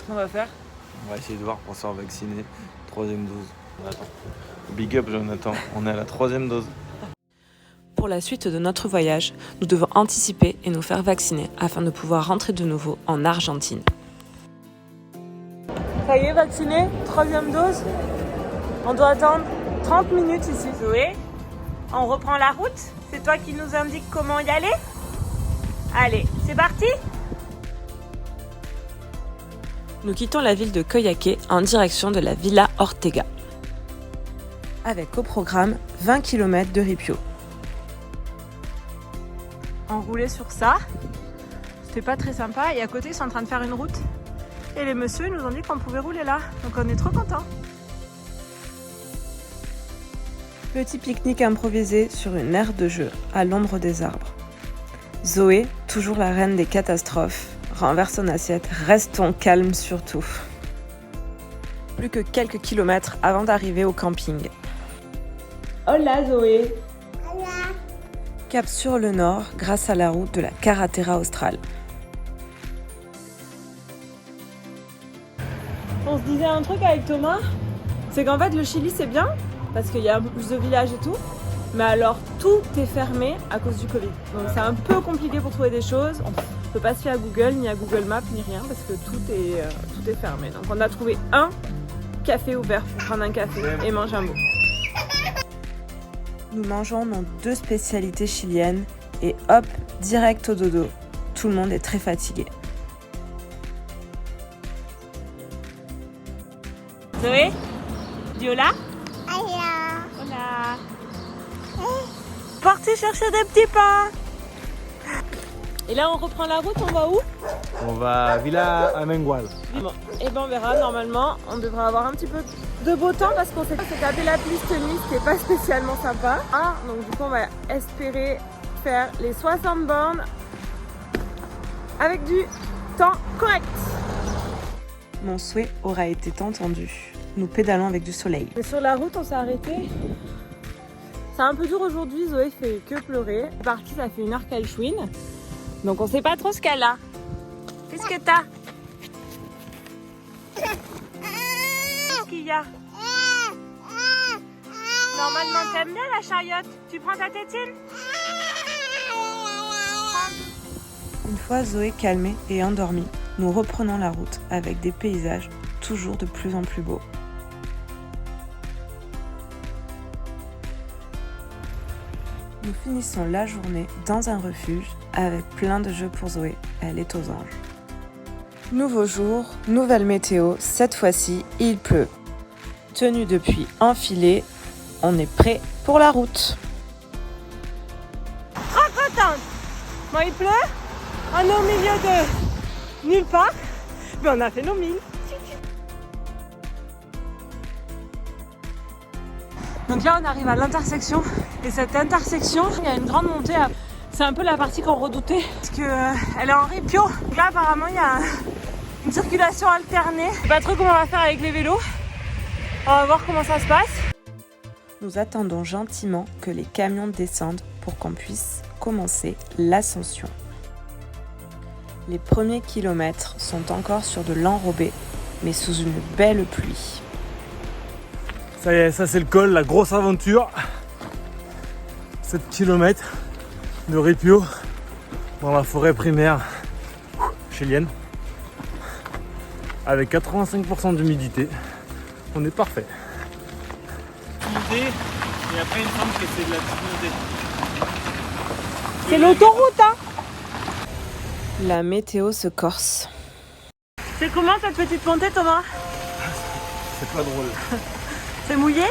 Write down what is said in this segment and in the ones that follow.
Qu'est-ce qu'on va faire? On va essayer de voir pour se faire vacciner. 3e dose. On attend. Big up Jonathan, on est à la 3e dose. Pour la suite de notre voyage, nous devons anticiper et nous faire vacciner afin de pouvoir rentrer de nouveau en Argentine. Ça y est, vacciné, 3e dose. On doit attendre 30 minutes ici. Zoé, on reprend la route. C'est toi qui nous indique comment y aller. Allez, c'est parti. Nous quittons la ville de Coyhaique en direction de la Villa Ortega. Avec au programme 20 km de ripio. On roulait sur ça. C'était pas très sympa. Et à côté, ils sont en train de faire une route. Et les messieurs nous ont dit qu'on pouvait rouler là. Donc on est trop contents. Petit pique-nique improvisé sur une aire de jeu à l'ombre des arbres. Zoé, toujours la reine des catastrophes, renverse son assiette. Restons calmes surtout. Plus que quelques kilomètres avant d'arriver au camping. Hola Zoé. Cap sur le nord grâce à la route de la Carretera Austral. On se disait un truc avec Thomas, c'est qu'en fait le Chili c'est bien parce qu'il y a un peu plus de villages et tout, mais alors tout est fermé à cause du Covid. Donc c'est un peu compliqué pour trouver des choses. On peut pas se fier à Google, ni à Google Maps, ni rien parce que tout est fermé. Donc on a trouvé un café ouvert pour prendre un café et manger un bout. Nous mangeons nos 2 spécialités chiliennes et hop, direct au dodo. Tout le monde est très fatigué. Zoé, dis hola. Hola. Parti chercher des petits pains. Et là on reprend la route, on va où? On va à Villa Amengual. Bon, et ben on verra, normalement on devrait avoir un petit peu de beau temps parce qu'on s'est tapé la pluie cette nuit, c'était pas spécialement sympa. Donc du coup on va espérer faire les 60 bornes avec du temps correct. Mon souhait aura été entendu. Nous pédalons avec du soleil. Mais sur la route on s'est arrêté. C'est un peu dur aujourd'hui, Zoé fait que pleurer. C'est parti, ça fait 1 heure qu'elle chouine. Donc on sait pas trop ce qu'elle a. Qu'est-ce que t'as? Qu'est-ce qu'il y a? Normalement t'aimes bien la chariote. Tu prends ta tétine? Une fois Zoé calmée et endormie, nous reprenons la route avec des paysages toujours de plus en plus beaux. Nous finissons la journée dans un refuge avec plein de jeux pour Zoé. Elle est aux anges. Nouveau jour, nouvelle météo. Cette fois-ci, il pleut. Tenue depuis enfilée, on est prêt pour la route. Trop contente. Bon, il pleut. On est au milieu de nulle part. Mais on a fait nos 1000. Donc là, on arrive à l'intersection. Et cette intersection, il y a une grande montée. C'est un peu la partie qu'on redoutait. Parce qu'elle est en ripio. Là, apparemment, il y a une circulation alternée. Je sais pas trop comment on va faire avec les vélos. On va voir comment ça se passe. Nous attendons gentiment que les camions descendent pour qu'on puisse commencer l'ascension. Les premiers kilomètres sont encore sur de l'enrobé, mais sous une belle pluie. Ça y est, ça c'est le col, la grosse aventure. 7 km de ripio dans la forêt primaire chilienne. Avec 85% d'humidité. On est parfait. Et après il me semble que c'est de la petite montée. C'est l'autoroute, hein. La météo se corse. C'est comment cette petite montée, Thomas? C'est pas drôle. C'est mouillé?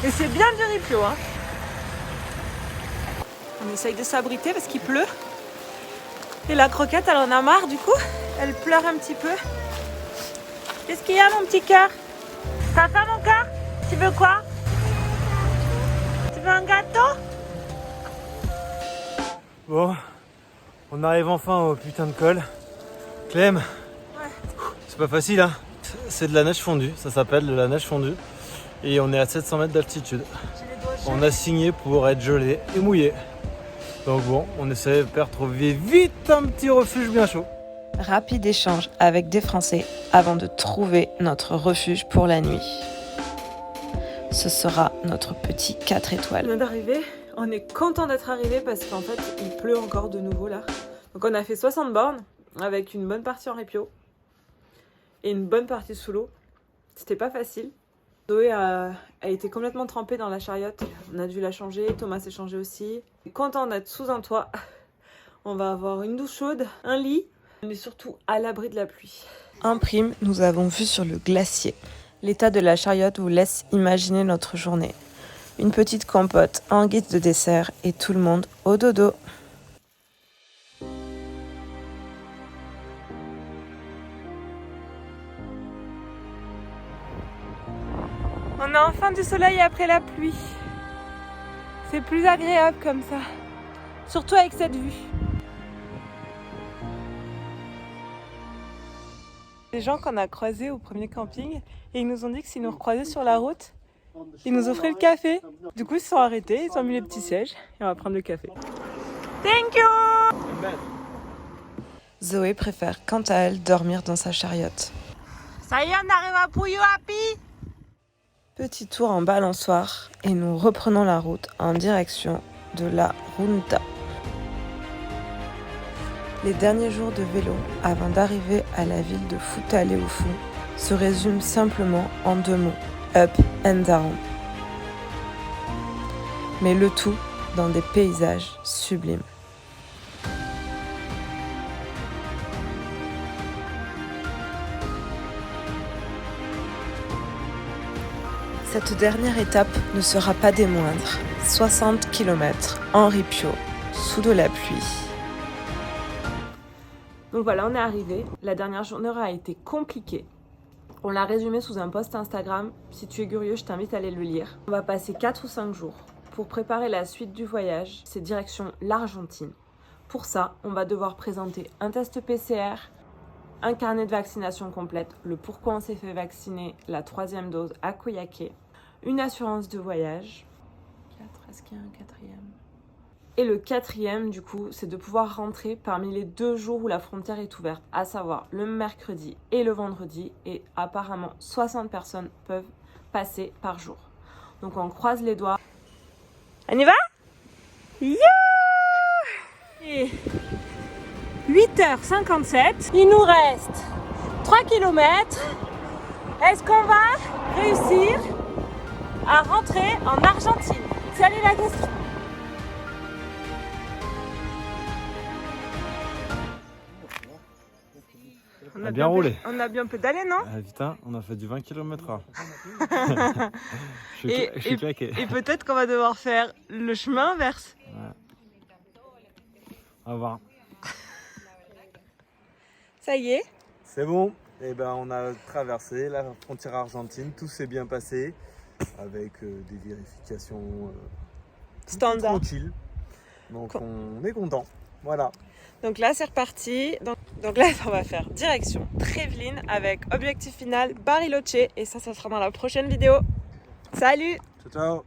Et c'est bien du ripio, hein. On essaye de s'abriter parce qu'il pleut. Et la croquette, elle en a marre du coup. Elle pleure un petit peu. Qu'est-ce qu'il y a, mon petit cœur? Ça va, mon cœur? Tu veux quoi? Tu veux un gâteau? Bon, on arrive enfin au putain de col. Clem, Ouais. c'est pas facile hein. C'est de la neige fondue, ça s'appelle de la neige fondue. Et on est à 700 mètres d'altitude. On a signé pour être gelé et mouillé. Donc bon, on essaie de trouver vite un petit refuge bien chaud. Rapide échange avec des Français avant de trouver notre refuge pour la nuit. Ce sera notre petit 4 On étoiles. vient d'arriver, on est content d'être arrivé parce qu'en fait il pleut encore de nouveau là. Donc on a fait 60 bornes avec une bonne partie en répio et une bonne partie sous l'eau. C'était pas facile. Zoé a été complètement trempée dans la chariote. On a dû la changer, Thomas s'est changé aussi. Content d'être sous un toit. On va avoir une douche chaude, un lit. On est surtout à l'abri de la pluie. En prime, nous avons vu sur le glacier. L'état de la chariote vous laisse imaginer notre journée. Une petite compote en guise de dessert et tout le monde au dodo. On a enfin du soleil après la pluie. C'est plus agréable comme ça. Surtout avec cette vue. Les gens qu'on a croisés au premier camping et ils nous ont dit que s'ils nous recroisaient sur la route, ils nous offraient le café. Du coup ils se sont arrêtés, ils ont mis les petits sièges et on va prendre le café. Thank you! Zoé préfère quant à elle dormir dans sa chariote. Ça y est, on arrive à Puyo Happy! Petit tour en balançoire et nous reprenons la route en direction de la Runta. Les derniers jours de vélo avant d'arriver à la ville de Futaleufú se résument simplement en 2 mots, up and down. Mais le tout dans des paysages sublimes. Cette dernière étape ne sera pas des moindres. 60 km en ripio, sous de la pluie. Donc voilà, on est arrivé. La dernière journée aura été compliquée. On l'a résumé sous un post Instagram. Si tu es curieux, je t'invite à aller le lire. On va passer 4 ou 5 jours pour préparer la suite du voyage. C'est direction l'Argentine. Pour ça, on va devoir présenter un test PCR, un carnet de vaccination complète, le pourquoi on s'est fait vacciner la 3e dose à Coyhaique, une assurance de voyage. 4, est-ce qu'il y a un 4e ? Et le 4e, du coup, c'est de pouvoir rentrer parmi les 2 jours où la frontière est ouverte, à savoir le mercredi et le vendredi. Et apparemment, 60 personnes peuvent passer par jour. Donc on croise les doigts. On y va ? Yeah ! Et 8h57, il nous reste 3 km. Est-ce qu'on va réussir à rentrer en Argentine ? C'est allé la question. On a bien roulé. On a bien pédalé, non ? Ah putain, on a fait du 20 km/h. Je Et- suis claqué. Et peut-être qu'on va devoir faire le chemin inverse. On va voir. Ça y est. C'est bon. Et ben on a traversé la frontière argentine. Tout s'est bien passé avec des vérifications Standard. tranquilles. Donc on est content. Voilà. Donc là, c'est reparti. Donc là, on va faire direction Tréveline avec objectif final Bariloche. Et ça sera dans la prochaine vidéo. Salut! Ciao ciao.